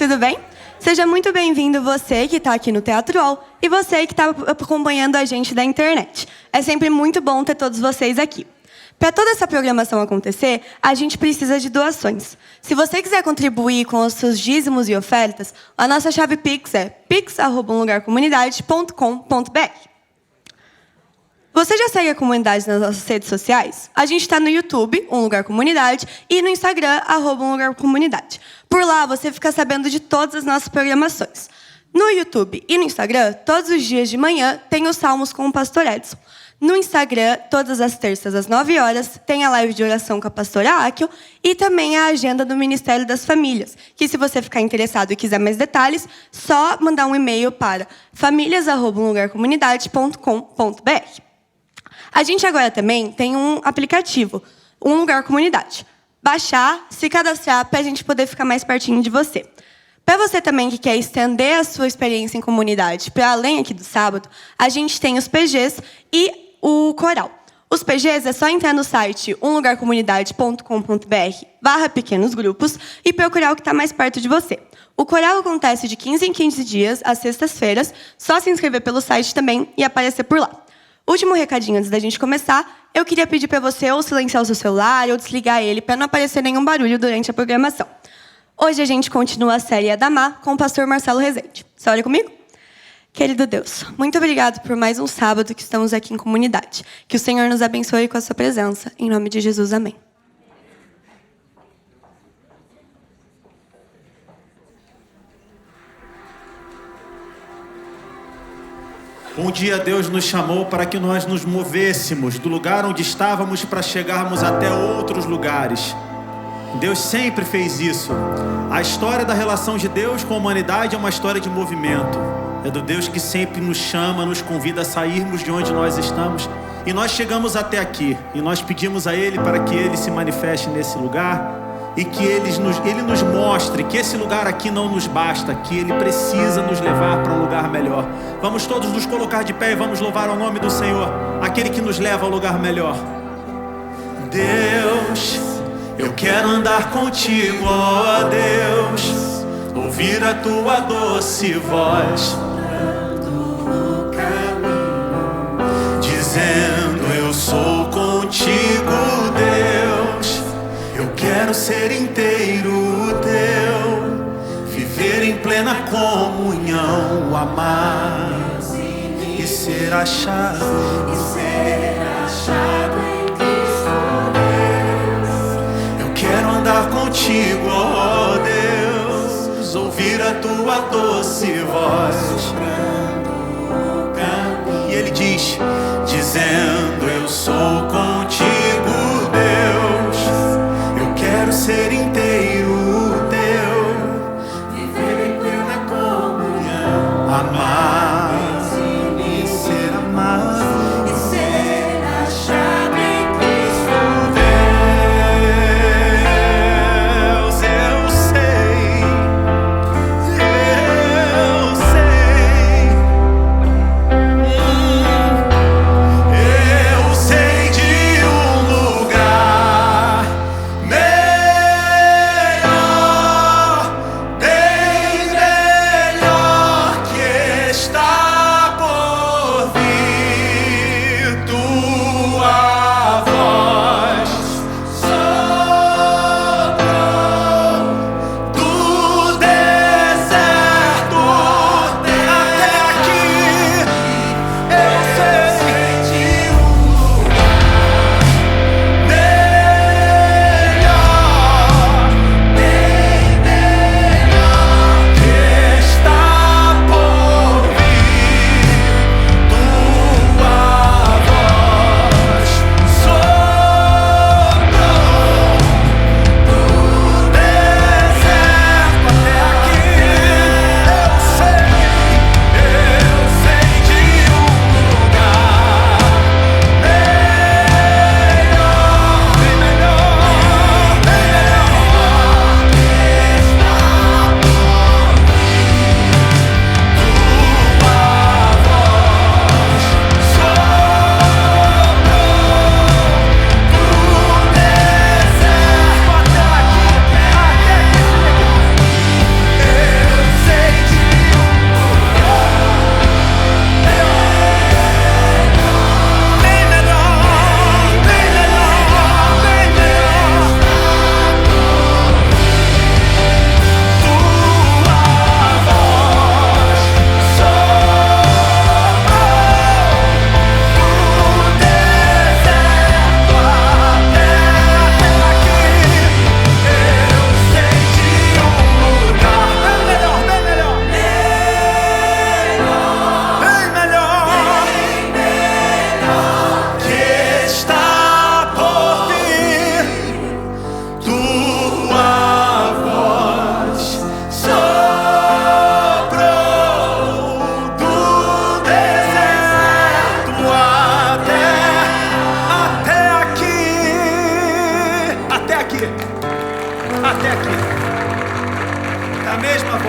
tudo bem? Seja muito bem-vindo você que está aqui no Teatro UOL e você que está acompanhando a gente da internet. É sempre muito bom ter todos vocês aqui. Para toda essa programação acontecer, a gente precisa de doações. Se você quiser contribuir com os seus dízimos e ofertas, a nossa chave Pix é pix@umlugarcomunidade.com.br. Você já segue a comunidade nas nossas redes sociais? A gente está no YouTube, Um Lugar Comunidade, e no Instagram, @umlugarcomunidade. Por lá, você fica sabendo de todas as nossas programações. No YouTube e no Instagram, todos os dias de manhã, tem os Salmos com o Pastor Edson. No Instagram, todas as terças, às 9 horas, tem a live de oração com a pastora Áquil e também a agenda do Ministério das Famílias, que se você ficar interessado e quiser mais detalhes, só mandar um e-mail para famílias@umlugarcomunidade.com.br. A gente agora também tem um aplicativo, Um Lugar Comunidade. Baixar, se cadastrar para a gente poder ficar mais pertinho de você. Para você também que quer estender a sua experiência em comunidade para além aqui do sábado, a gente tem os PGs e o coral. Os PGs é só entrar no site umlugarcomunidade.com.br/pequenos grupos e procurar o que está mais perto de você. O coral acontece de 15 em 15 dias, às sextas-feiras. Só se inscrever pelo site também e aparecer por lá. Último recadinho antes da gente começar, eu queria pedir para você ou silenciar o seu celular ou desligar ele para não aparecer nenhum barulho durante a programação. Hoje a gente continua a série Adamar com o pastor Marcelo Rezende. Você olha comigo? Querido Deus, muito obrigado por mais um sábado que estamos aqui em comunidade. Que o Senhor nos abençoe com a sua presença. Em nome de Jesus, amém. Um dia Deus nos chamou para que nós nos movêssemos do lugar onde estávamos para chegarmos até outros lugares. Deus sempre fez isso. A história da relação de Deus com a humanidade é uma história de movimento. É do Deus que sempre nos chama, nos convida a sairmos de onde nós estamos. E nós chegamos até aqui. E nós pedimos a Ele para que Ele se manifeste nesse lugar. E que Ele nos mostre que esse lugar aqui não nos basta, que Ele precisa nos levar para um lugar melhor. Vamos todos nos colocar de pé e vamos louvar o nome do Senhor, aquele que nos leva ao lugar melhor. Deus, eu quero andar contigo, ó Deus, ouvir a tua doce voz, dizendo eu sou contigo, Deus. Eu quero ser inteiro teu, viver em plena comunhão, amar e ser achado em Cristo Deus. Eu quero andar contigo, ó Deus, ouvir a tua doce voz. E Ele diz, dizendo eu sou contigo, Deus. Quero ser inteiro teu, viver em plena comunhão, amar e ser amado, e ser achado em Cristo Deus. Eu sei,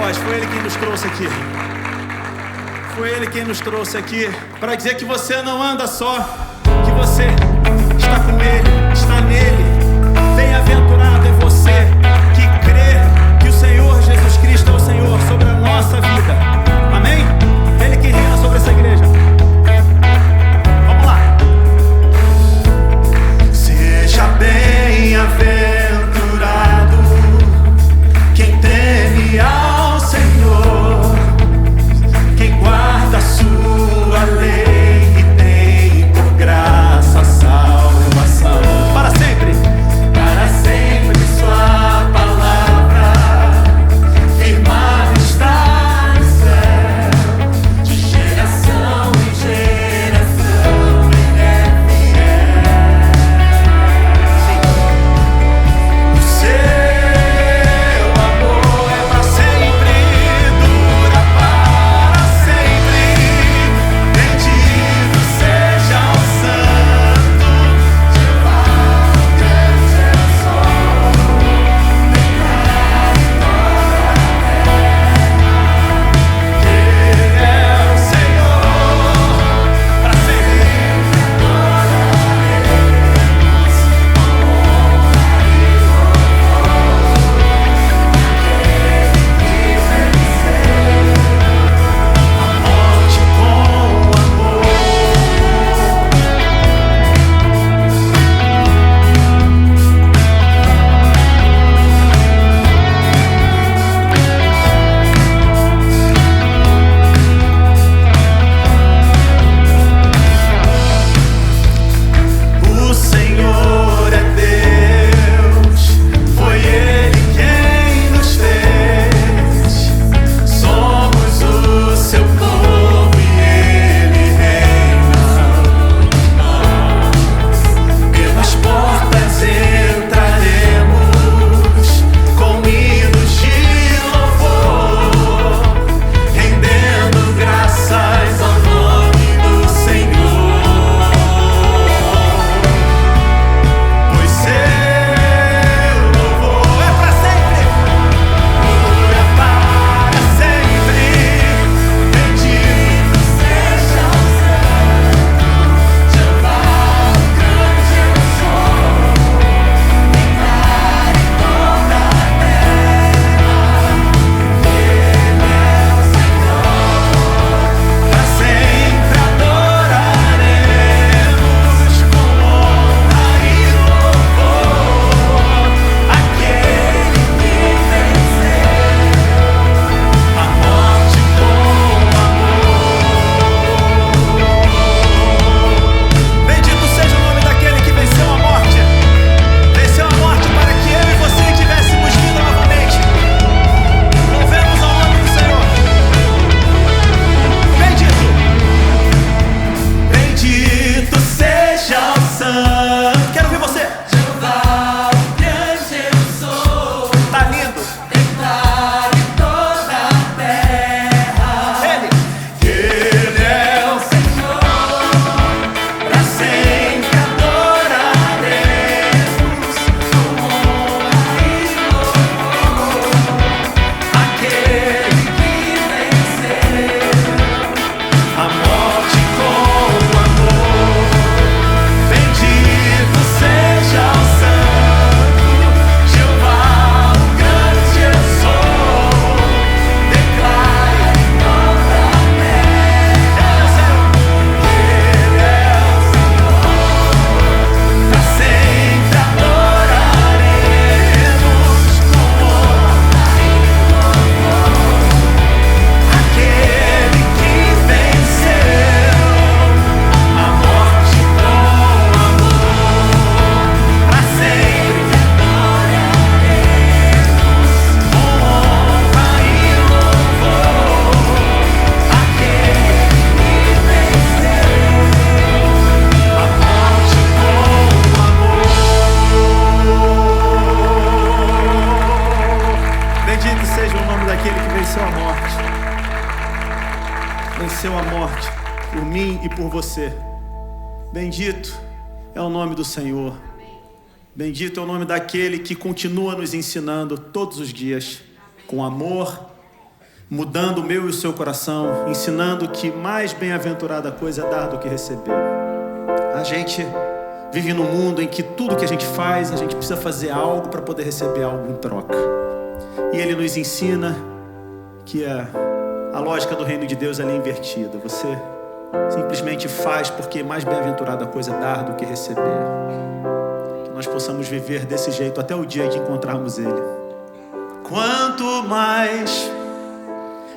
voz, foi Ele quem nos trouxe aqui. Foi Ele quem nos trouxe aqui para dizer que você não anda só, que você está com Ele, está nele. Bem-aventurado é você que crê que o Senhor Jesus Cristo é o Senhor sobre a nossa vida. Amém? Ele que reina sobre essa igreja. Vamos lá. Seja bem-aventurado quem teme ao Senhor, quem guarda a sua lei e tem por graça a salvação. Para sempre sua palavra firmada está no céu, de geração em geração Ele é fiel. O seu amor é para sempre, dura para sempre. Bendito seja o Santo Jeová, Deus é só. O Senhor é Deus, foi Ele quem nos fez. Somos o seu povo e Ele reina. Pelas portas entraremos com hinos de louvor, rendendo graças ao nome do Senhor. Pois seu louvor é para sempre, dura para sempre. Bendito seja o Santo Jeová, grande eu sou, declare toda a terra. Ele é o Senhor, para sempre adoraremos com honra e louvor aquele que venceu a morte com amor. Bendito seja o nome daquele que venceu a morte. Venceu a morte para que eu e você tivéssemos vida novamente. Louvemos ao nome do Senhor. Bendito seja o Santo. Quero ouvir você. Jeová, grande eu sou. Tá lindo. Declare toda a terra. Ele é o Senhor. Pra sempre adoraremos com honra e louvor aquele que venceu a morte com amor. Bendito seja o Santo Jeová, o grande eu sou. Declare toda a terra. Ele é o Senhor. Pra sempre adoraremos com honra e louvor aquele que venceu a morte com amor. Pra sempre adoraremos com honra e louvor aquele que venceu a morte com amor. Bendito seja o nome daquele que venceu a morte. Venceu a morte por mim e por você. Bendito é o nome do Senhor. Bendito é o nome daquele que continua nos ensinando todos os dias, com amor mudando o meu e o seu coração, ensinando que mais bem-aventurada coisa é dar do que receber. A gente vive num mundo em que tudo que a gente faz, a gente precisa fazer algo para poder receber algo em troca. E Ele nos ensina que a lógica do reino de Deus ela é invertida. Você simplesmente faz porque mais bem-aventurada coisa é dar do que receber. Que nós possamos viver desse jeito até o dia de encontrarmos Ele. Quanto mais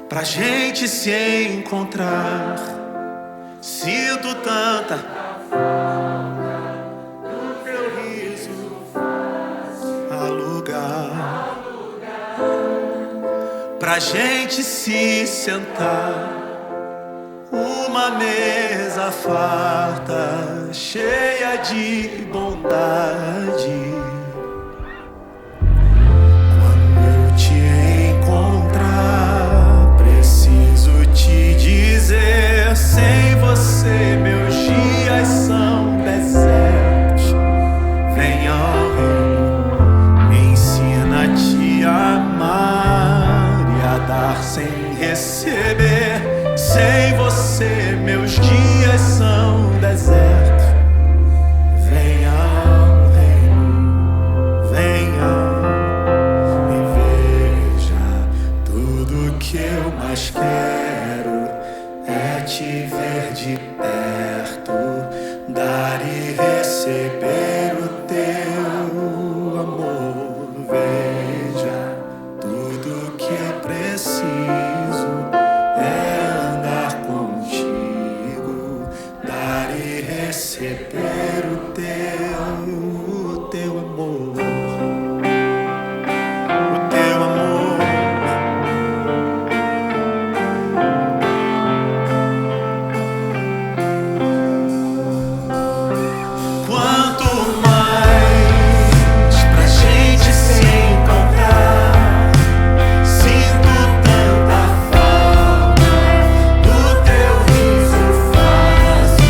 pra gente se encontrar, sinto tanta falta do teu riso a lugar pra gente se sentar, uma mesa farta, cheia de bondade. Quando eu te encontrar, preciso te dizer: sem você meus dias são desertos. Venha ao reino, me ensina a te amar e a dar sem receber. Sem você meus dias são desertos. Venha ao reino, venha e veja. Tudo que eu mais quero é te ver de perto, dar e receber o teu amor. Veja, tudo que eu preciso receber o teu amor, o teu amor. Quanto mais pra gente se encontrar, sinto tanta falta do teu riso fácil.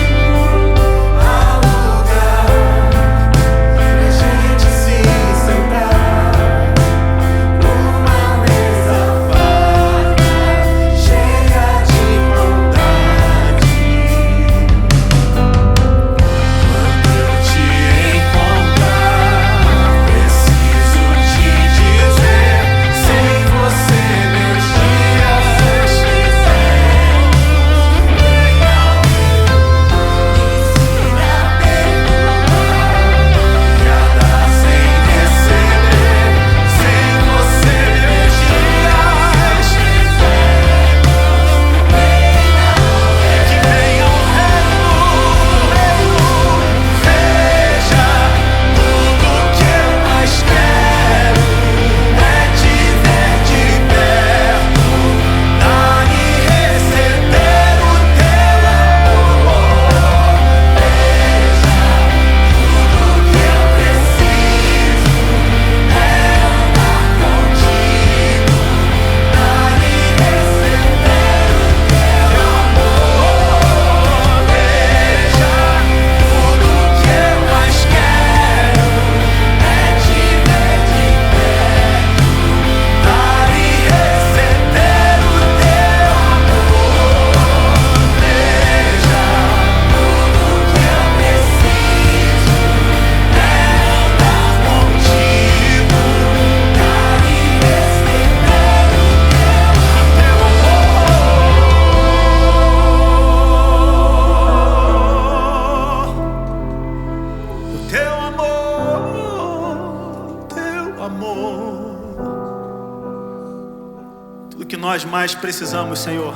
Tudo que nós mais precisamos, Senhor,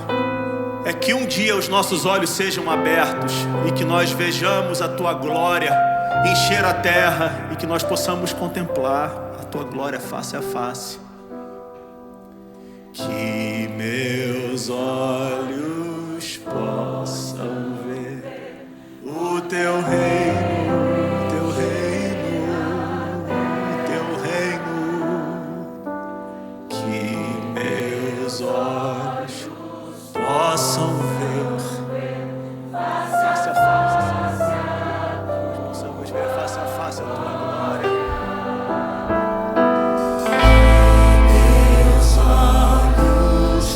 é que um dia os nossos olhos sejam abertos e que nós vejamos a Tua glória encher a terra e que nós possamos contemplar a Tua glória face a face. Que meus olhos possam ver o Teu reino, o Teu reino, o Teu reino. Que meus olhos possam ver face a face, possamos ver face a face a Tua glória. Meus olhos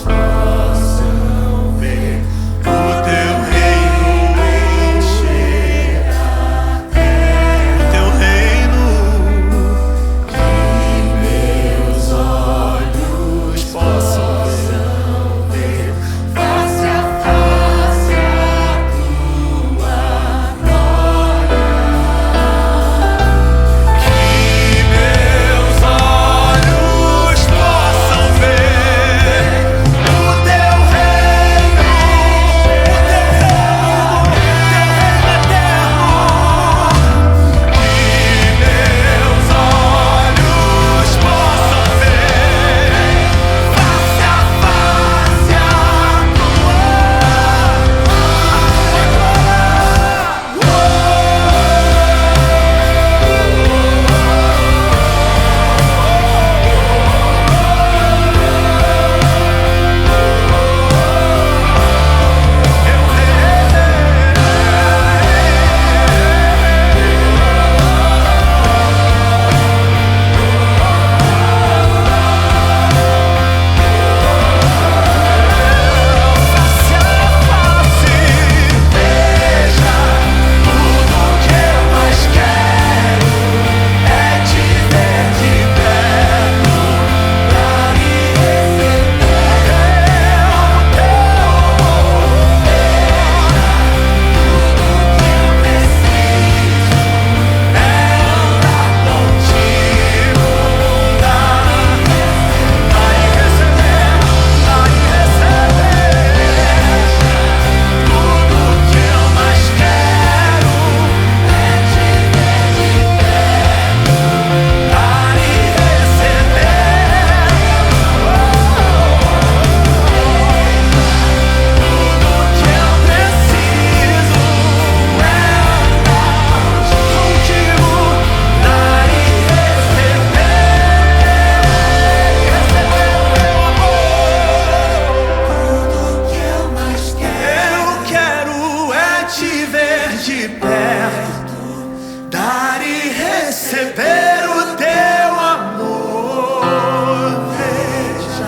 receber o teu amor.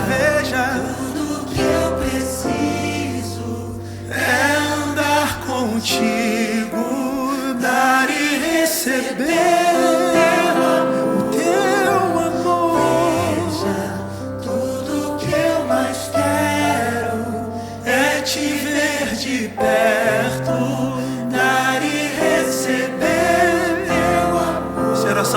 Veja, tudo que eu preciso é andar contigo, dar e receber.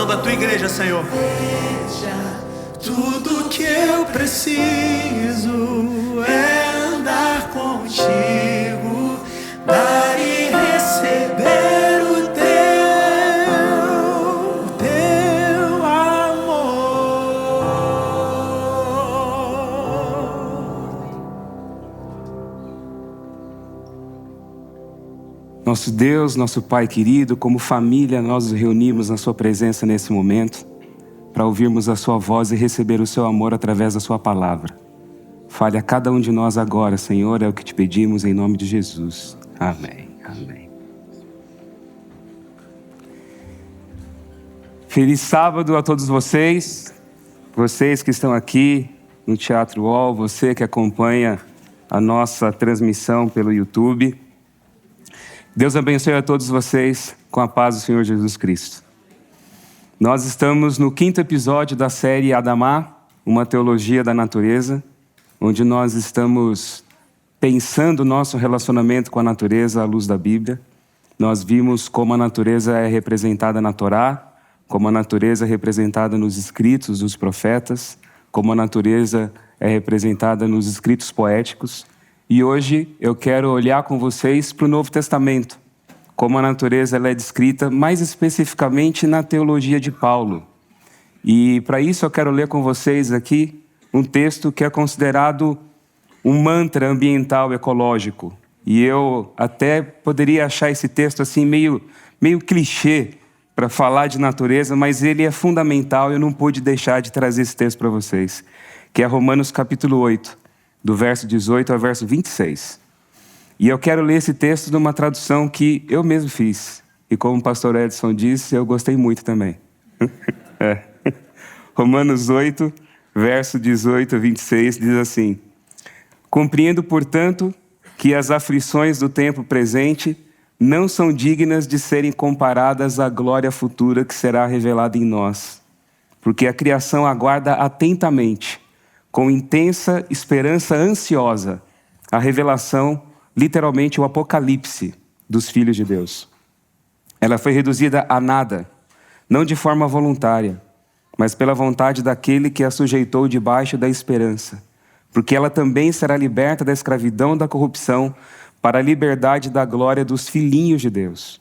Da tua igreja, Senhor. Veja, tudo que eu preciso é andar contigo, dar e receber o teu amor. Nosso Deus, nosso Pai querido, como família, nós nos reunimos na Sua presença nesse momento para ouvirmos a Sua voz e receber o Seu amor através da Sua palavra. Fale a cada um de nós agora, Senhor, é o que te pedimos em nome de Jesus. Amém. Amém. Feliz sábado a todos vocês que estão aqui no Teatro UOL, você que acompanha a nossa transmissão pelo YouTube. Deus abençoe a todos vocês com a paz do Senhor Jesus Cristo. Nós estamos no 5º episódio da série Adamá, uma teologia da natureza, onde nós estamos pensando o nosso relacionamento com a natureza à luz da Bíblia. Nós vimos como a natureza é representada na Torá, como a natureza é representada nos escritos dos profetas, como a natureza é representada nos escritos poéticos. E hoje eu quero olhar com vocês para o Novo Testamento, como a natureza ela é descrita mais especificamente na teologia de Paulo. E para isso eu quero ler com vocês aqui um texto que é considerado um mantra ambiental ecológico. E eu até poderia achar esse texto assim meio clichê para falar de natureza, mas ele é fundamental e eu não pude deixar de trazer esse texto para vocês, que é Romanos capítulo 8. Do verso 18 ao verso 26. E eu quero ler esse texto numa tradução que eu mesmo fiz. E como o pastor Edson disse, eu gostei muito também. Romanos 8, verso 18 a 26, diz assim: Compreendo, portanto, que as aflições do tempo presente não são dignas de serem comparadas à glória futura que será revelada em nós. Porque a criação aguarda atentamente, com intensa esperança ansiosa, a revelação, literalmente o apocalipse dos filhos de Deus. Ela foi reduzida a nada, não de forma voluntária, mas pela vontade daquele que a sujeitou debaixo da esperança, porque ela também será liberta da escravidão da corrupção para a liberdade da glória dos filhinhos de Deus.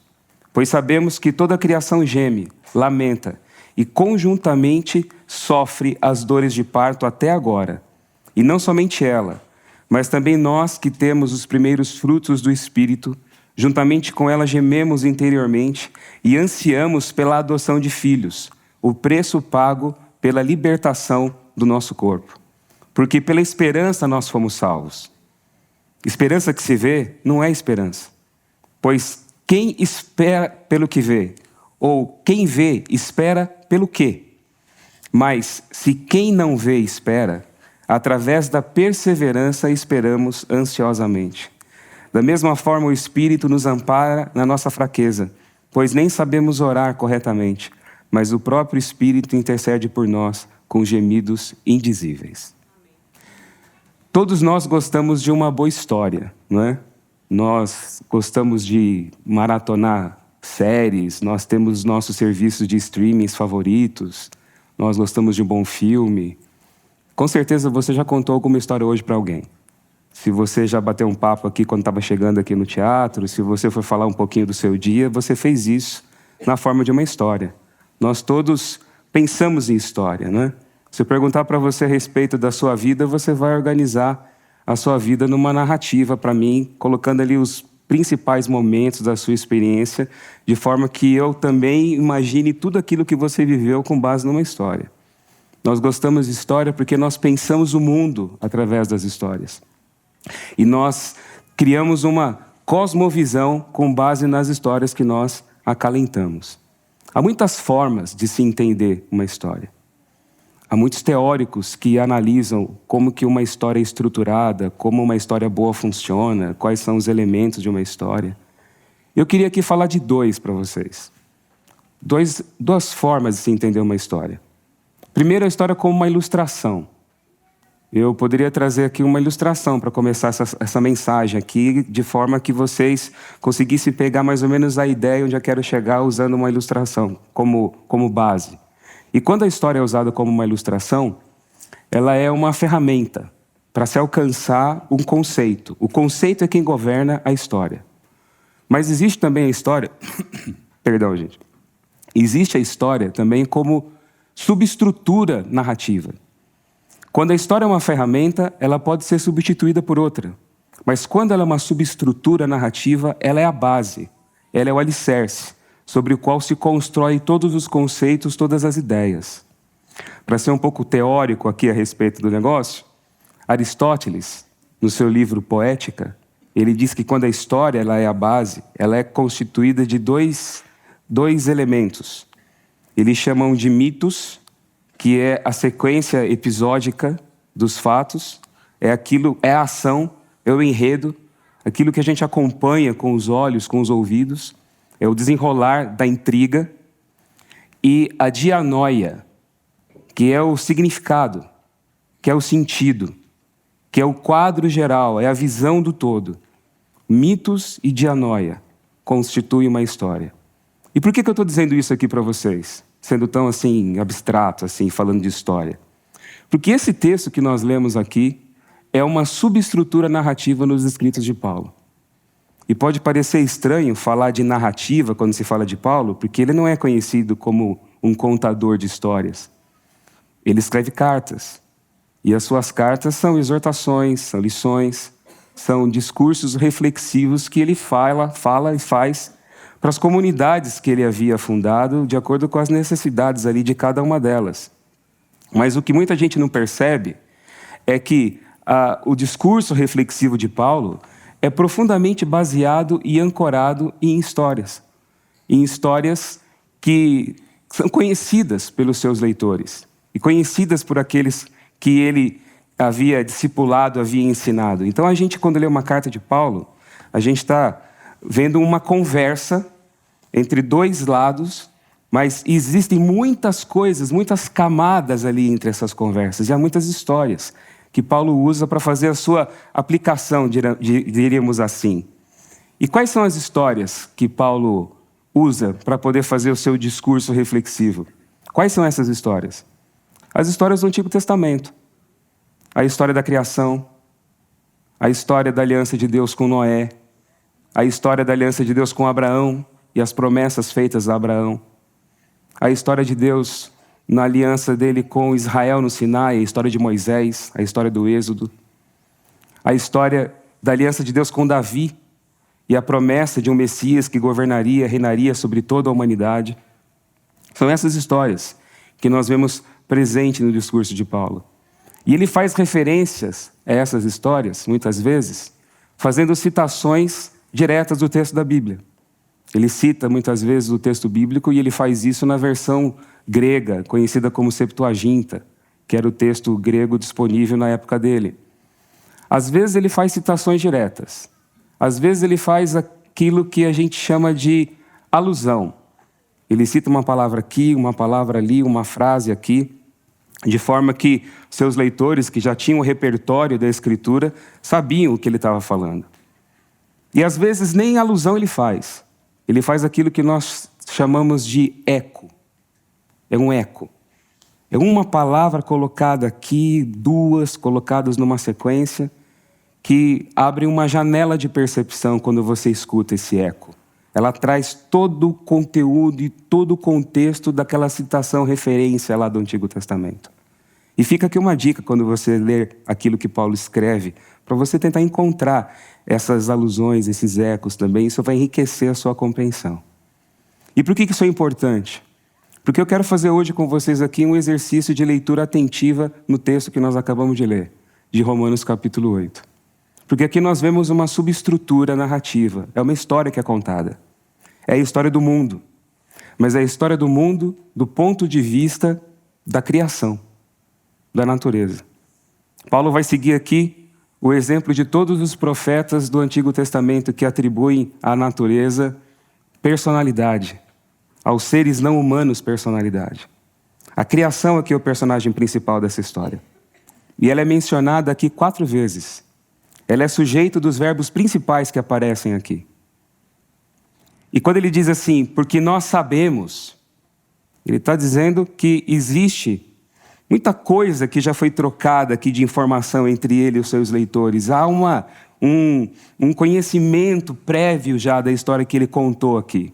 Pois sabemos que toda a criação geme, lamenta, e conjuntamente sofre as dores de parto até agora. E não somente ela, mas também nós que temos os primeiros frutos do Espírito, juntamente com ela gememos interiormente e ansiamos pela adoção de filhos, o preço pago pela libertação do nosso corpo. Porque pela esperança nós fomos salvos. Esperança que se vê não é esperança, pois quem espera pelo que vê, ou quem vê, espera pelo quê? Mas se quem não vê, espera, através da perseverança esperamos ansiosamente. Da mesma forma, o Espírito nos ampara na nossa fraqueza, pois nem sabemos orar corretamente, mas o próprio Espírito intercede por nós com gemidos indizíveis. Todos nós gostamos de uma boa história, não é? Nós gostamos de maratonar séries, nós temos nossos serviços de streamings favoritos, nós gostamos de um bom filme. Com certeza você já contou alguma história hoje para alguém. Se você já bateu um papo aqui quando estava chegando aqui no teatro, se você foi falar um pouquinho do seu dia, você fez isso na forma de uma história. Nós todos pensamos em história, né? Se eu perguntar para você a respeito da sua vida, você vai organizar a sua vida numa narrativa para mim, colocando ali os principais momentos da sua experiência, de forma que eu também imagine tudo aquilo que você viveu com base numa história. Nós gostamos de história porque nós pensamos o mundo através das histórias. E nós criamos uma cosmovisão com base nas histórias que nós acalentamos. Há muitas formas de se entender uma história. Há muitos teóricos que analisam como que uma história é estruturada, como uma história boa funciona, quais são os elementos de uma história. Eu queria aqui falar de dois para vocês. Duas formas de se entender uma história. Primeiro, a história como uma ilustração. Eu poderia trazer aqui uma ilustração para começar essa mensagem aqui, de forma que vocês conseguissem pegar mais ou menos a ideia onde eu quero chegar usando uma ilustração como base. E quando a história é usada como uma ilustração, ela é uma ferramenta para se alcançar um conceito. O conceito é quem governa a história. Mas existe também a história... Perdão, gente. Existe a história também como subestrutura narrativa. Quando a história é uma ferramenta, ela pode ser substituída por outra. Mas quando ela é uma subestrutura narrativa, ela é a base, ela é o alicerce, sobre o qual se constrói todos os conceitos, todas as ideias. Para ser um pouco teórico aqui a respeito do negócio, Aristóteles, no seu livro Poética, ele diz que quando a história ela é a base, ela é constituída de dois elementos. Eles chamam de mitos, que é a sequência episódica dos fatos, é a ação, é o enredo, aquilo que a gente acompanha com os olhos, com os ouvidos, é o desenrolar da intriga, e a dianoia, que é o significado, que é o sentido, que é o quadro geral, é a visão do todo. Mitos e dianoia constituem uma história. E por que eu estou dizendo isso aqui para vocês? Sendo tão assim abstrato, assim, falando de história. Porque esse texto que nós lemos aqui é uma subestrutura narrativa nos escritos de Paulo. E pode parecer estranho falar de narrativa quando se fala de Paulo, porque ele não é conhecido como um contador de histórias. Ele escreve cartas. E as suas cartas são exortações, são lições, são discursos reflexivos que ele fala e faz para as comunidades que ele havia fundado, de acordo com as necessidades ali de cada uma delas. Mas o que muita gente não percebe é que o discurso reflexivo de Paulo é profundamente baseado e ancorado em histórias que são conhecidas pelos seus leitores e conhecidas por aqueles que ele havia discipulado, havia ensinado. Então a gente, quando lê uma carta de Paulo, a gente está vendo uma conversa entre dois lados, mas existem muitas coisas, muitas camadas ali entre essas conversas, e há muitas histórias que Paulo usa para fazer a sua aplicação, diríamos assim. E quais são as histórias que Paulo usa para poder fazer o seu discurso reflexivo? Quais são essas histórias? As histórias do Antigo Testamento. A história da criação, a história da aliança de Deus com Noé, a história da aliança de Deus com Abraão e as promessas feitas a Abraão, a história de Deus na aliança dele com Israel no Sinai, a história de Moisés, a história do Êxodo, a história da aliança de Deus com Davi e a promessa de um Messias que governaria, reinaria sobre toda a humanidade. São essas histórias que nós vemos presente no discurso de Paulo. E ele faz referências a essas histórias, muitas vezes, fazendo citações diretas do texto da Bíblia. Ele cita muitas vezes o texto bíblico e ele faz isso na versão grega, conhecida como Septuaginta, que era o texto grego disponível na época dele. Às vezes ele faz citações diretas. Às vezes ele faz aquilo que a gente chama de alusão. Ele cita uma palavra aqui, uma palavra ali, uma frase aqui, de forma que seus leitores, que já tinham o repertório da Escritura, sabiam o que ele estava falando. E às vezes nem alusão ele faz. Ele faz aquilo que nós chamamos de eco. É um eco. É uma palavra colocada aqui, duas colocadas numa sequência, que abre uma janela de percepção quando você escuta esse eco. Ela traz todo o conteúdo e todo o contexto daquela citação, referência lá do Antigo Testamento. E fica aqui uma dica quando você lê aquilo que Paulo escreve, para você tentar encontrar essas alusões, esses ecos também. Isso vai enriquecer a sua compreensão. E por que isso é importante? Porque eu quero fazer hoje com vocês aqui um exercício de leitura atentiva no texto que nós acabamos de ler, de Romanos capítulo 8. Porque aqui nós vemos uma subestrutura narrativa. É uma história que é contada. É a história do mundo. mas é a história do mundo do ponto de vista da criação, da natureza. Paulo vai seguir aqui o exemplo de todos os profetas do Antigo Testamento que atribuem à natureza personalidade, aos seres não humanos personalidade. A criação aqui é o personagem principal dessa história. E ela é mencionada aqui 4 vezes. Ela é sujeito dos verbos principais que aparecem aqui. E quando ele diz assim, porque nós sabemos, ele está dizendo que existe muita coisa que já foi trocada aqui de informação entre ele e os seus leitores. Há um conhecimento prévio já da história que ele contou aqui.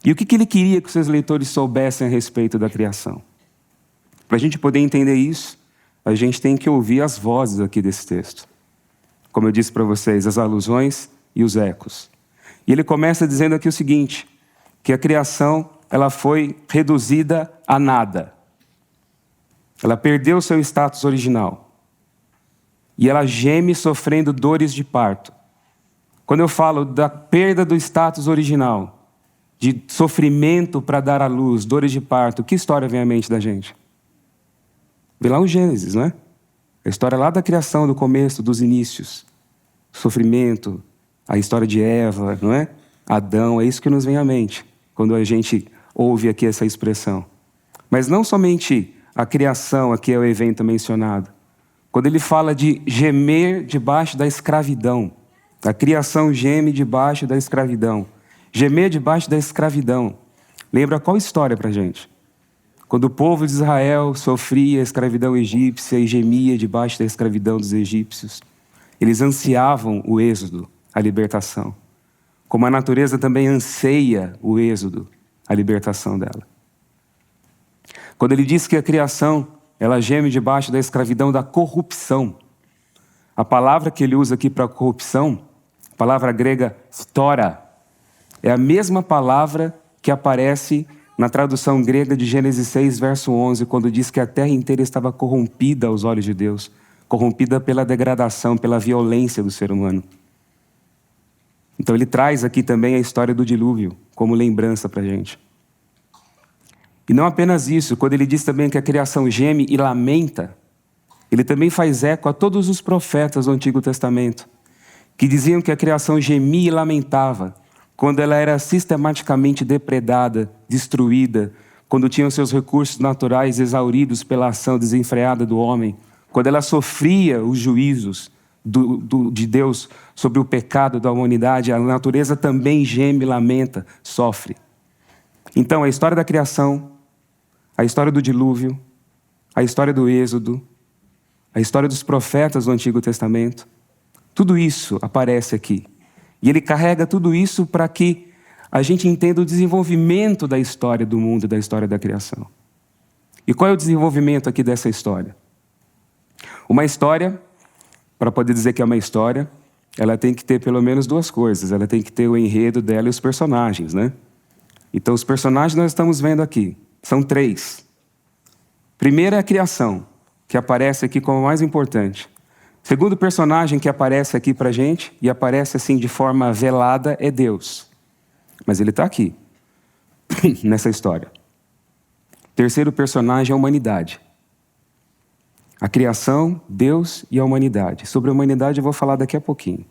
E o que ele queria que os seus leitores soubessem a respeito da criação? Para a gente poder entender isso, a gente tem que ouvir as vozes aqui desse texto. Como eu disse para vocês, as alusões e os ecos. E ele começa dizendo aqui o seguinte, que a criação ela foi reduzida a nada. Ela perdeu seu status original. E ela geme sofrendo dores de parto. Quando eu falo da perda do status original, de sofrimento para dar à luz, dores de parto, que história vem à mente da gente? Vem lá o Gênesis, não é? A história lá da criação, do começo, dos inícios. Sofrimento, a história de Eva, não é? Adão, é isso que nos vem à mente quando a gente ouve aqui essa expressão. Mas não somente a criação aqui é o evento mencionado. Quando ele fala de gemer debaixo da escravidão, a criação geme debaixo da escravidão. Gemer debaixo da escravidão. Lembra qual história para a gente? Quando o povo de Israel sofria a escravidão egípcia e gemia debaixo da escravidão dos egípcios, eles ansiavam o êxodo, a libertação. Como a natureza também anseia o êxodo, a libertação dela. Quando ele diz que a criação, ela geme debaixo da escravidão da corrupção. A palavra que ele usa aqui para corrupção, a palavra grega stora, é a mesma palavra que aparece na tradução grega de Gênesis 6, verso 11, quando diz que a terra inteira estava corrompida aos olhos de Deus, corrompida pela degradação, pela violência do ser humano. Então ele traz aqui também a história do dilúvio, como lembrança para a gente. E não apenas isso, quando ele diz também que a criação geme e lamenta, ele também faz eco a todos os profetas do Antigo Testamento, que diziam que a criação gemia e lamentava, quando ela era sistematicamente depredada, destruída, quando tinham seus recursos naturais exauridos pela ação desenfreada do homem, quando ela sofria os juízos de Deus sobre o pecado da humanidade, a natureza também geme, lamenta, sofre. Então, a história da criação, a história do dilúvio, a história do êxodo, a história dos profetas do Antigo Testamento, tudo isso aparece aqui. E ele carrega tudo isso para que a gente entenda o desenvolvimento da história do mundo e da história da criação. E qual é o desenvolvimento aqui dessa história? Uma história, para poder dizer que é uma história, ela tem que ter pelo menos 2 coisas. Ela tem que ter o enredo dela e os personagens, né? Então, os personagens nós estamos vendo aqui. São 3. Primeiro é a criação, que aparece aqui como mais importante. Segundo personagem que aparece aqui para a gente, e aparece assim de forma velada, é Deus. Mas ele está aqui, nessa história. Terceiro personagem é a humanidade. A criação, Deus e a humanidade. Sobre a humanidade eu vou falar daqui a pouquinho.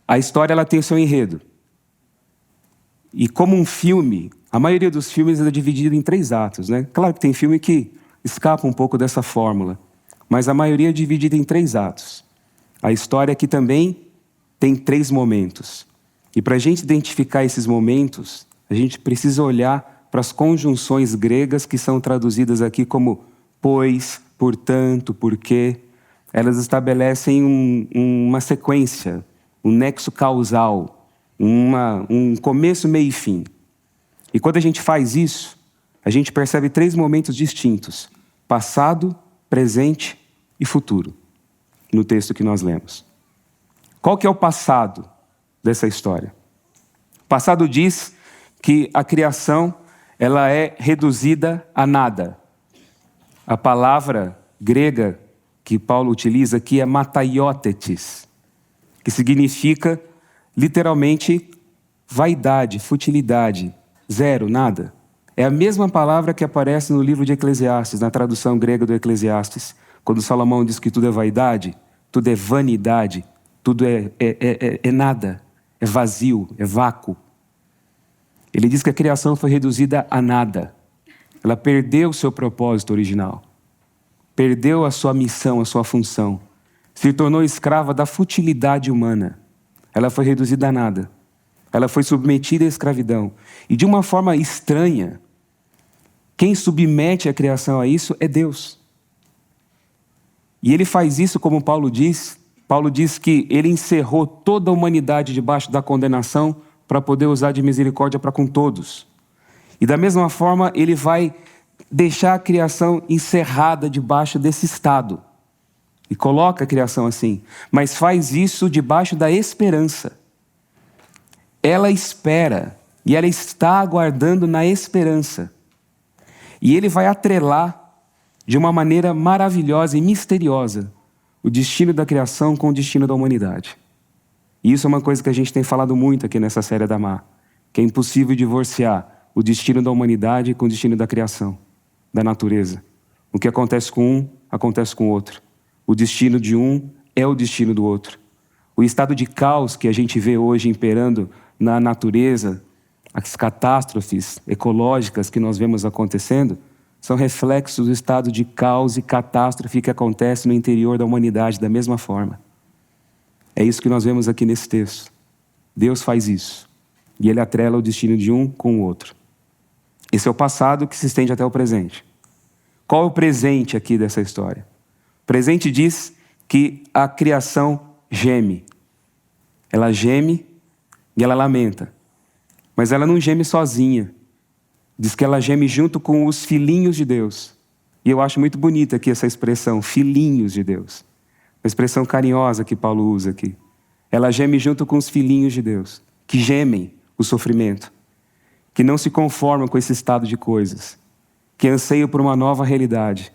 A história ela tem o seu enredo. E como um filme, a maioria dos filmes é dividido em 3 atos, né? Claro que tem filme que escapa um pouco dessa fórmula, mas a maioria é dividida em 3 atos. A história aqui também tem 3 momentos. E para a gente identificar esses momentos, a gente precisa olhar para as conjunções gregas que são traduzidas aqui como pois, portanto, porque. Elas estabelecem uma sequência, um nexo causal, um começo, meio e fim. E quando a gente faz isso, a gente percebe 3 momentos distintos: passado, presente e futuro, no texto que nós lemos. Qual que é o passado dessa história? O passado diz que a criação ela é reduzida a nada. A palavra grega que Paulo utiliza aqui é mataiótetes, que significa literalmente vaidade, futilidade, zero, nada. É a mesma palavra que aparece no livro de Eclesiastes, na tradução grega do Eclesiastes, quando Salomão diz que tudo é vaidade, tudo é vanidade, tudo é nada, é vazio, é vácuo. Ele diz que a criação foi reduzida a nada. Ela perdeu o seu propósito original. Perdeu a sua missão, a sua função. Se tornou escrava da futilidade humana. Ela foi reduzida a nada. Ela foi submetida à escravidão. E de uma forma estranha, quem submete a criação a isso é Deus. E ele faz isso como Paulo diz. Paulo diz que ele encerrou toda a humanidade debaixo da condenação para poder usar de misericórdia para com todos. E da mesma forma, ele vai deixar a criação encerrada debaixo desse estado. E coloca a criação assim. Mas faz isso debaixo da esperança. Ela espera. E ela está aguardando na esperança. E ele vai atrelar de uma maneira maravilhosa e misteriosa o destino da criação com o destino da humanidade. E isso é uma coisa que a gente tem falado muito aqui nessa série da Mar, que é impossível divorciar o destino da humanidade com o destino da criação, da natureza. O que acontece com um, acontece com o outro. O destino de um é o destino do outro. O estado de caos que a gente vê hoje imperando na natureza, as catástrofes ecológicas que nós vemos acontecendo, são reflexos do estado de caos e catástrofe que acontece no interior da humanidade da mesma forma. É isso que nós vemos aqui nesse texto. Deus faz isso. E ele atrela o destino de um com o outro. Esse é o passado que se estende até o presente. Qual é o presente aqui dessa história? O presente diz que a criação geme. Ela geme e ela lamenta. Mas ela não geme sozinha. Diz que ela geme junto com os filhinhos de Deus. E eu acho muito bonita aqui essa expressão, filhinhos de Deus. Uma expressão carinhosa que Paulo usa aqui. Ela geme junto com os filhinhos de Deus, que gemem o sofrimento, que não se conformam com esse estado de coisas, que anseiam por uma nova realidade,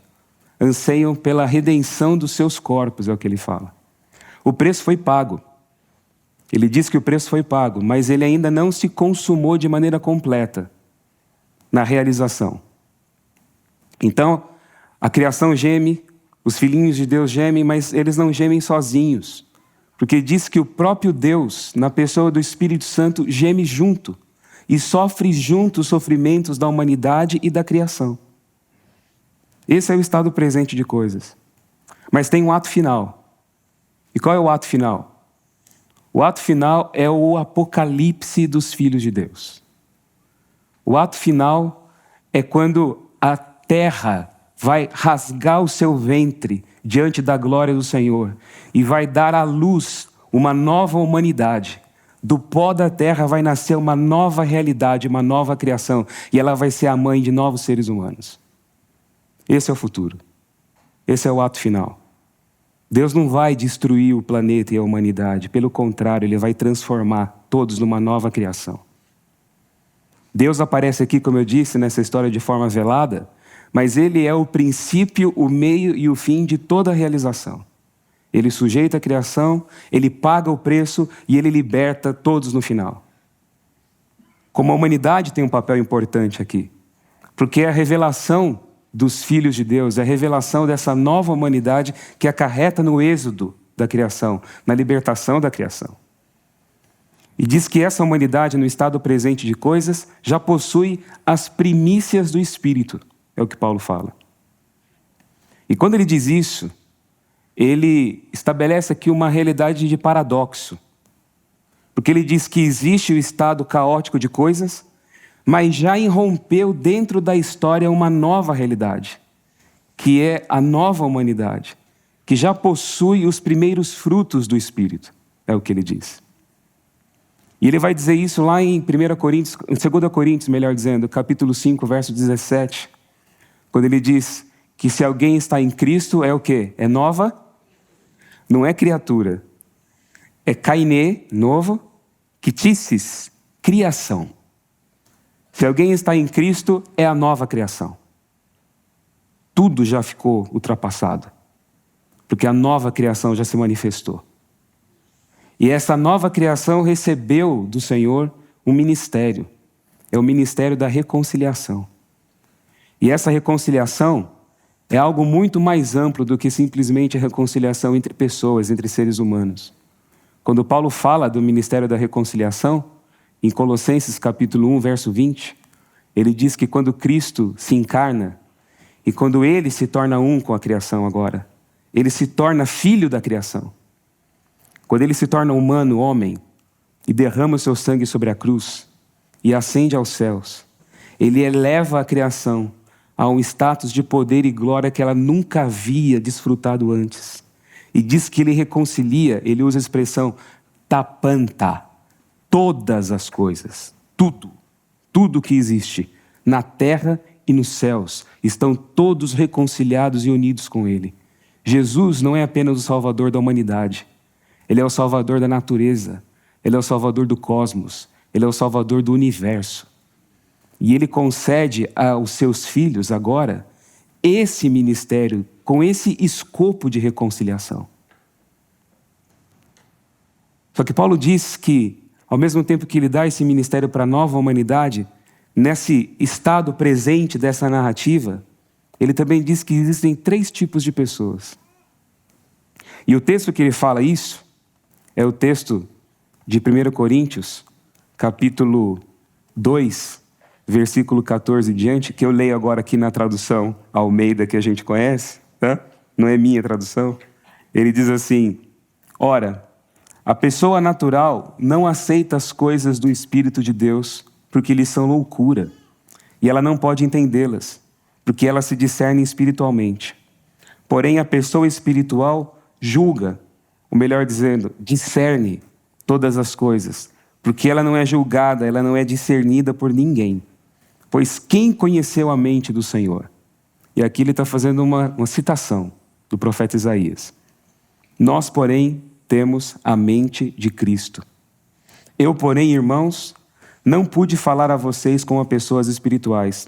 anseiam pela redenção dos seus corpos, é o que ele fala. O preço foi pago. Ele diz que o preço foi pago, mas ele ainda não se consumou de maneira completa na realização. Então, a criação geme, os filhinhos de Deus gemem, mas eles não gemem sozinhos. Porque diz que o próprio Deus, na pessoa do Espírito Santo, geme junto e sofre junto os sofrimentos da humanidade e da criação. Esse é o estado presente de coisas. Mas tem um ato final. E qual é o ato final? O ato final é o apocalipse dos filhos de Deus. O ato final é quando a terra vai rasgar o seu ventre diante da glória do Senhor e vai dar à luz uma nova humanidade. Do pó da terra vai nascer uma nova realidade, uma nova criação, e ela vai ser a mãe de novos seres humanos. Esse é o futuro. Esse é o ato final. Deus não vai destruir o planeta e a humanidade, pelo contrário, ele vai transformar todos numa nova criação. Deus aparece aqui, como eu disse, nessa história de forma velada, mas ele é o princípio, o meio e o fim de toda a realização. Ele sujeita a criação, ele paga o preço e ele liberta todos no final. Como a humanidade tem um papel importante aqui, porque é a revelação dos filhos de Deus, é a revelação dessa nova humanidade que acarreta no êxodo da criação, na libertação da criação. E diz que essa humanidade, no estado presente de coisas, já possui as primícias do Espírito. É o que Paulo fala. E quando ele diz isso, ele estabelece aqui uma realidade de paradoxo. Porque ele diz que existe o estado caótico de coisas, mas já irrompeu dentro da história uma nova realidade, que é a nova humanidade, que já possui os primeiros frutos do Espírito. É o que ele diz. E ele vai dizer isso lá em 2 Coríntios, melhor dizendo, capítulo 5, verso 17, quando ele diz que se alguém está em Cristo, é o quê? É nova? Não é criatura. É kainê, novo, ktisis, criação. Se alguém está em Cristo, é a nova criação. Tudo já ficou ultrapassado, porque a nova criação já se manifestou. E essa nova criação recebeu do Senhor um ministério. É o ministério da reconciliação. E essa reconciliação é algo muito mais amplo do que simplesmente a reconciliação entre pessoas, entre seres humanos. Quando Paulo fala do ministério da reconciliação, em Colossenses capítulo 1, verso 20, ele diz que quando Cristo se encarna e quando ele se torna um com a criação agora, ele se torna filho da criação. Quando ele se torna humano, homem, e derrama o seu sangue sobre a cruz e ascende aos céus, ele eleva a criação a um status de poder e glória que ela nunca havia desfrutado antes. E diz que ele reconcilia, ele usa a expressão tapanta, todas as coisas, tudo que existe na terra e nos céus, estão todos reconciliados e unidos com ele. Jesus não é apenas o salvador da humanidade, ele é o salvador da natureza, ele é o salvador do cosmos, ele é o salvador do universo. E ele concede aos seus filhos agora esse ministério com esse escopo de reconciliação. Só que Paulo diz que, ao mesmo tempo que ele dá esse ministério para a nova humanidade, nesse estado presente dessa narrativa, ele também diz que existem 3 tipos de pessoas. E o texto que ele fala isso é o texto de 1 Coríntios, capítulo 2, versículo 14 e diante, que eu leio agora aqui na tradução Almeida que a gente conhece, tá? Não é minha tradução. Ele diz assim: ora, a pessoa natural não aceita as coisas do Espírito de Deus porque lhes são loucura, e ela não pode entendê-las, porque elas se discernem espiritualmente. Porém, a pessoa espiritual julga, ou melhor dizendo, discerne todas as coisas, porque ela não é julgada, ela não é discernida por ninguém. Pois quem conheceu a mente do Senhor? E aqui ele está fazendo uma citação do profeta Isaías. Nós, porém, temos a mente de Cristo. Eu, porém, irmãos, não pude falar a vocês como a pessoas espirituais,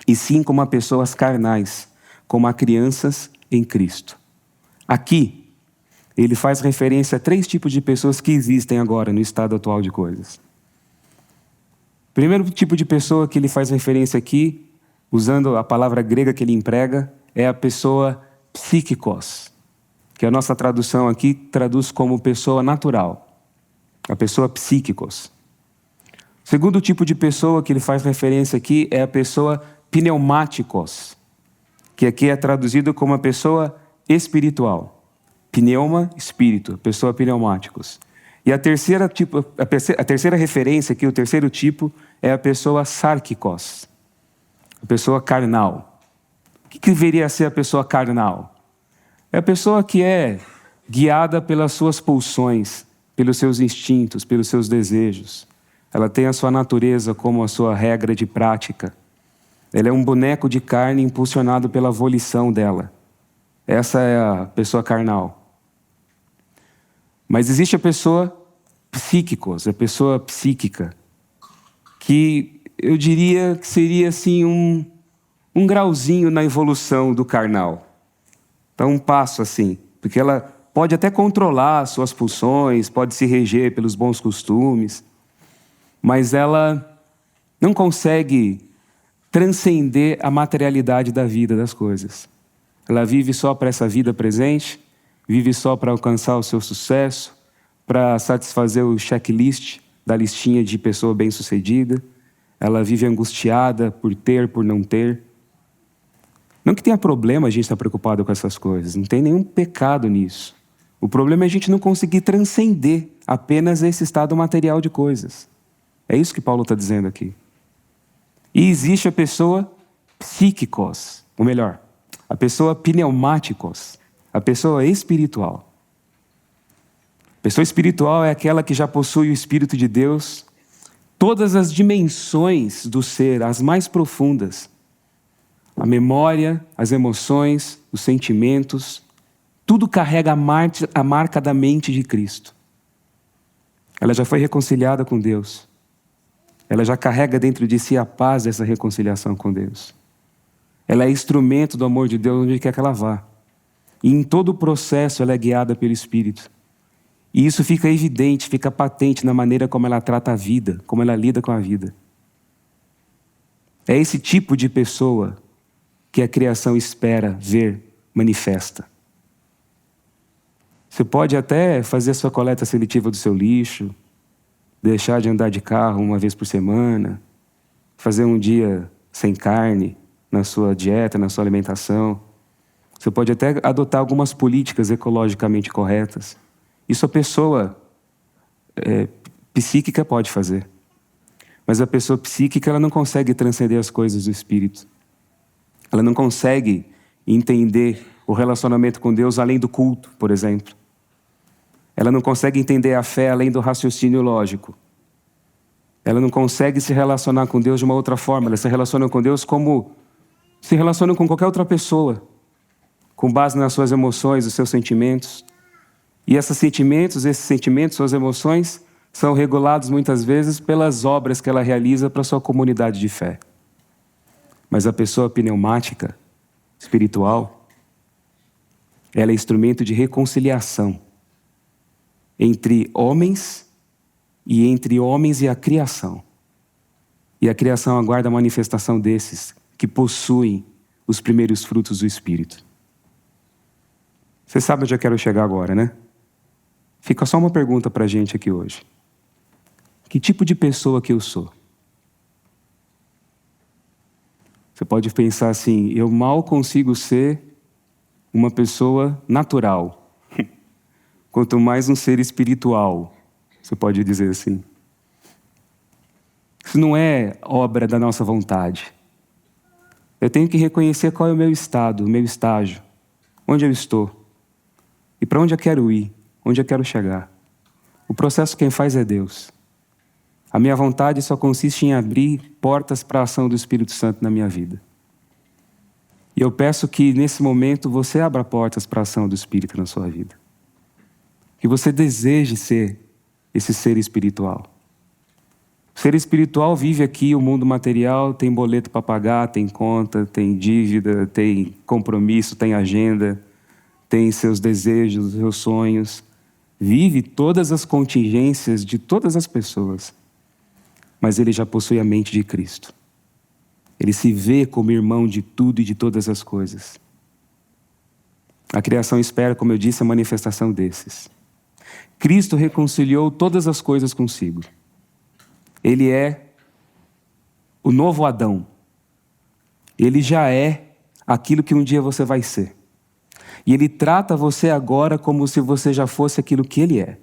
e sim como a pessoas carnais, como a crianças em Cristo. Aqui, ele faz referência a 3 tipos de pessoas que existem agora no estado atual de coisas. O primeiro tipo de pessoa que ele faz referência aqui, usando a palavra grega que ele emprega, é a pessoa psíquicos, que a nossa tradução aqui traduz como pessoa natural. A pessoa psíquicos. O segundo tipo de pessoa que ele faz referência aqui é a pessoa pneumáticos, que aqui é traduzido como a pessoa espiritual. Pneuma, espírito, pessoa pneumáticos. E a terceira referência aqui, o terceiro tipo, é a pessoa sárquicos, a pessoa carnal. O que deveria ser a pessoa carnal? É a pessoa que é guiada pelas suas pulsões, pelos seus instintos, pelos seus desejos. Ela tem a sua natureza como a sua regra de prática. Ela é um boneco de carne impulsionado pela volição dela. Essa é a pessoa carnal. Mas existe a pessoa psíquicos, a pessoa psíquica, que eu diria que seria assim um grauzinho na evolução do carnal. Então um passo assim, porque ela pode até controlar as suas pulsões, pode se reger pelos bons costumes, mas ela não consegue transcender a materialidade da vida, das coisas. Ela vive só para essa vida presente, vive só para alcançar o seu sucesso, para satisfazer o checklist da listinha de pessoa bem-sucedida. Ela vive angustiada por ter, por não ter. Não que tenha problema a gente estar preocupado com essas coisas, não tem nenhum pecado nisso. O problema é a gente não conseguir transcender apenas esse estado material de coisas. É isso que Paulo está dizendo aqui. E existe a pessoa psíquicos, ou melhor, a pessoa pneumáticos, a pessoa espiritual. A pessoa espiritual é aquela que já possui o Espírito de Deus, todas as dimensões do ser, as mais profundas. A memória, as emoções, os sentimentos, tudo carrega a marca da mente de Cristo. Ela já foi reconciliada com Deus. Ela já carrega dentro de si a paz dessa reconciliação com Deus. Ela é instrumento do amor de Deus onde quer que ela vá. E em todo o processo ela é guiada pelo Espírito. E isso fica evidente, fica patente na maneira como ela trata a vida, como ela lida com a vida. É esse tipo de pessoa que a criação espera ver manifesta. Você pode até fazer a sua coleta seletiva do seu lixo, deixar de andar de carro uma vez por semana, fazer um dia sem carne na sua dieta, na sua alimentação. Você pode até adotar algumas políticas ecologicamente corretas. Isso a pessoa psíquica pode fazer. Mas a pessoa psíquica ela não consegue transcender as coisas do espírito. Ela não consegue entender o relacionamento com Deus além do culto, por exemplo. Ela não consegue entender a fé além do raciocínio lógico. Ela não consegue se relacionar com Deus de uma outra forma. Ela se relaciona com Deus como se relaciona com qualquer outra pessoa, com base nas suas emoções, os seus sentimentos. E esses sentimentos, suas emoções, são regulados muitas vezes pelas obras que ela realiza para a sua comunidade de fé. Mas a pessoa pneumática, espiritual, ela é instrumento de reconciliação entre homens e a criação. E a criação aguarda a manifestação desses que possuem os primeiros frutos do Espírito. Você sabe onde eu quero chegar agora, né? Fica só uma pergunta para a gente aqui hoje. Que tipo de pessoa que eu sou? Você pode pensar assim, eu mal consigo ser uma pessoa natural. Quanto mais um ser espiritual, você pode dizer assim. Isso não é obra da nossa vontade. Eu tenho que reconhecer qual é o meu estado, o meu estágio, onde eu estou e para onde eu quero ir, onde eu quero chegar. O processo quem faz é Deus. A minha vontade só consiste em abrir portas para a ação do Espírito Santo na minha vida. E eu peço que nesse momento você abra portas para a ação do Espírito na sua vida. Que você deseje ser esse ser espiritual. O ser espiritual vive aqui o mundo material, tem boleto para pagar, tem conta, tem dívida, tem compromisso, tem agenda, tem seus desejos, seus sonhos. Vive todas as contingências de todas as pessoas. Mas ele já possui a mente de Cristo. Ele se vê como irmão de tudo e de todas as coisas. A criação espera, como eu disse, a manifestação desses. Cristo reconciliou todas as coisas consigo. Ele é o novo Adão. Ele já é aquilo que um dia você vai ser. E ele trata você agora como se você já fosse aquilo que ele é.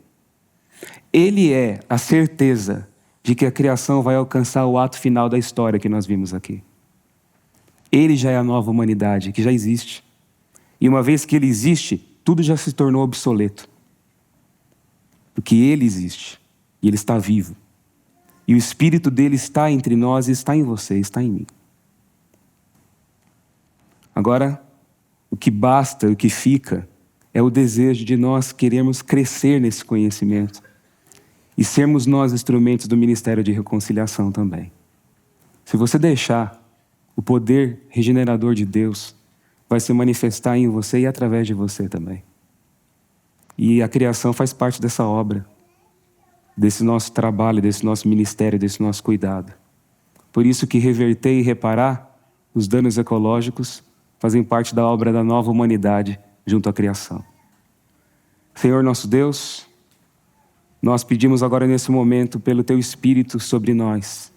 Ele é a certeza de que a criação vai alcançar o ato final da história que nós vimos aqui. Ele já é a nova humanidade, que já existe. E uma vez que ele existe, tudo já se tornou obsoleto. Porque ele existe, e ele está vivo. E o Espírito dele está entre nós, está em você, está em mim. Agora, o que basta, o que fica, é o desejo de nós querermos crescer nesse conhecimento. E sermos nós instrumentos do ministério de reconciliação também. Se você deixar, o poder regenerador de Deus vai se manifestar em você e através de você também. E a criação faz parte dessa obra, desse nosso trabalho, desse nosso ministério, desse nosso cuidado. Por isso que reverter e reparar os danos ecológicos fazem parte da obra da nova humanidade junto à criação. Senhor nosso Deus, nós pedimos agora nesse momento pelo Teu Espírito sobre nós,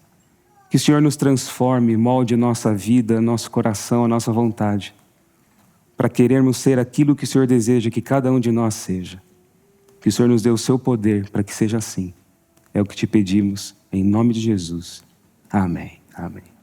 que o Senhor nos transforme, molde nossa vida, nosso coração, a nossa vontade, para querermos ser aquilo que o Senhor deseja que cada um de nós seja. Que o Senhor nos dê o Seu poder para que seja assim. É o que te pedimos, em nome de Jesus. Amém. Amém.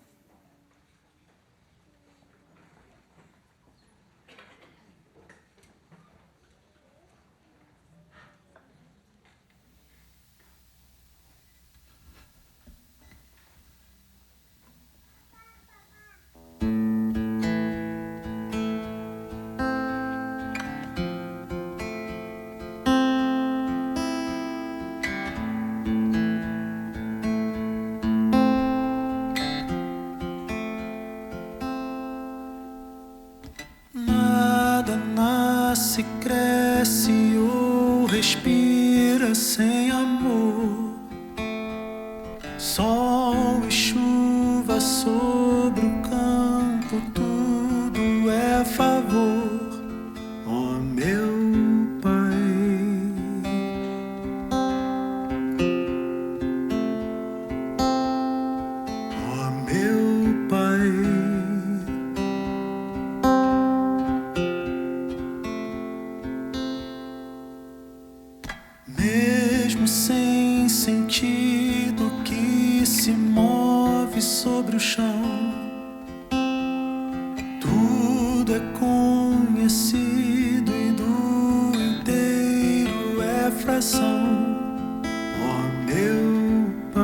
sobre o campo, tudo é favor, ó meu Pai. Ó meu Pai. Mesmo sem sentido que se move sobre o chão, tudo é conhecido e do inteiro é fração, ó meu Pai.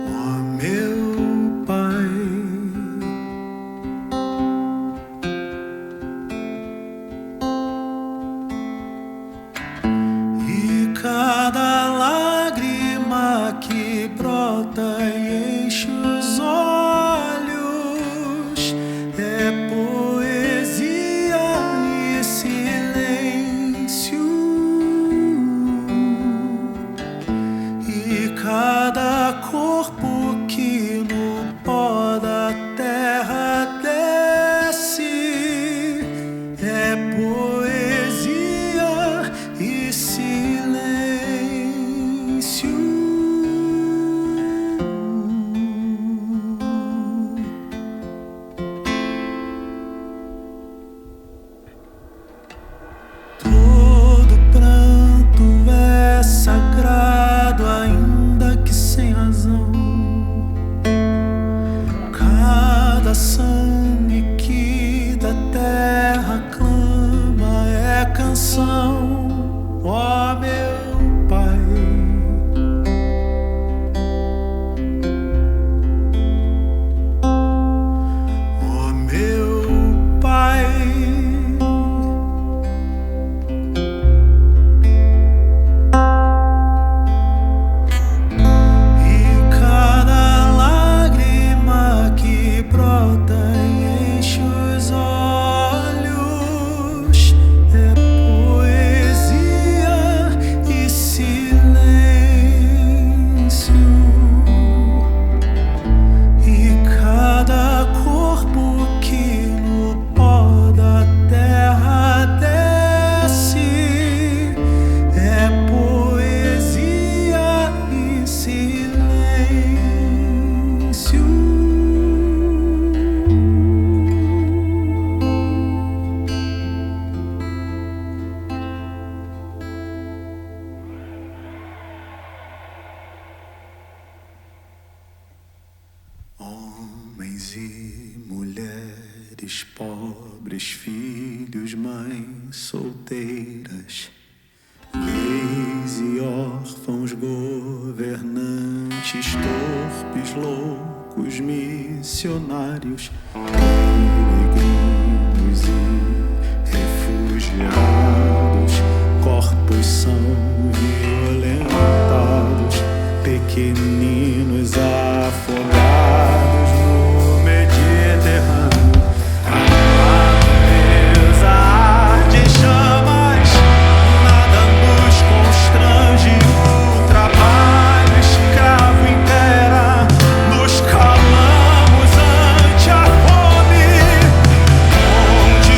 Ó meu Pai. Cada lágrima que brota e enche os olhos é poesia e silêncio. E cada corpo que no pó da terra desce é poesia e silêncio. Todo pranto é sagrado, ainda que sem razão. Cada sangue que da terra clama é canção, ó meu Pai. Ó meu Pai. E cada lágrima que brota e enche os olhos é poesia e silêncio. E cada corpo que no pó da terra desce é poesia e silêncio. Homens e mulheres, pobres, filhos, mães solteiras, gays e órfãos, governantes, torpes, loucos, missionários, peregrinos e refugiados, corpos são violentados, pequeninos afogados no Mediterrâneo. A natureza arde em chamas, nada nos constrange. O trabalho escravo impera, nos calamos ante a fome. Onde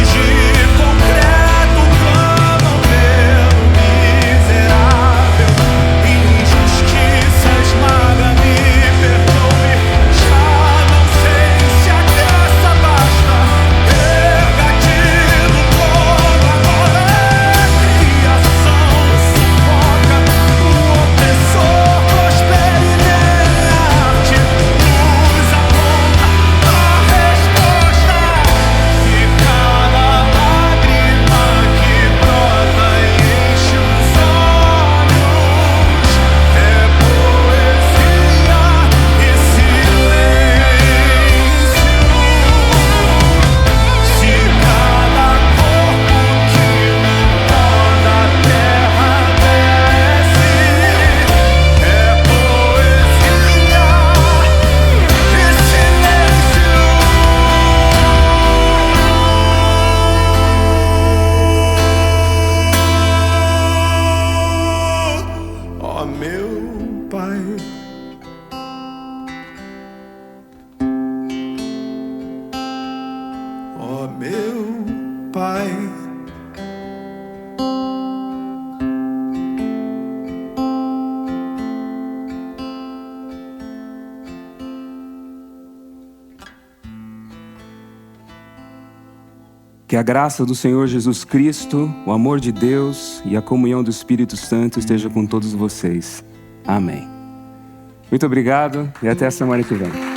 Pai. Que a graça do Senhor Jesus Cristo, o amor de Deus e a comunhão do Espírito Santo esteja com todos vocês. Amém. Muito obrigado e até a semana que vem.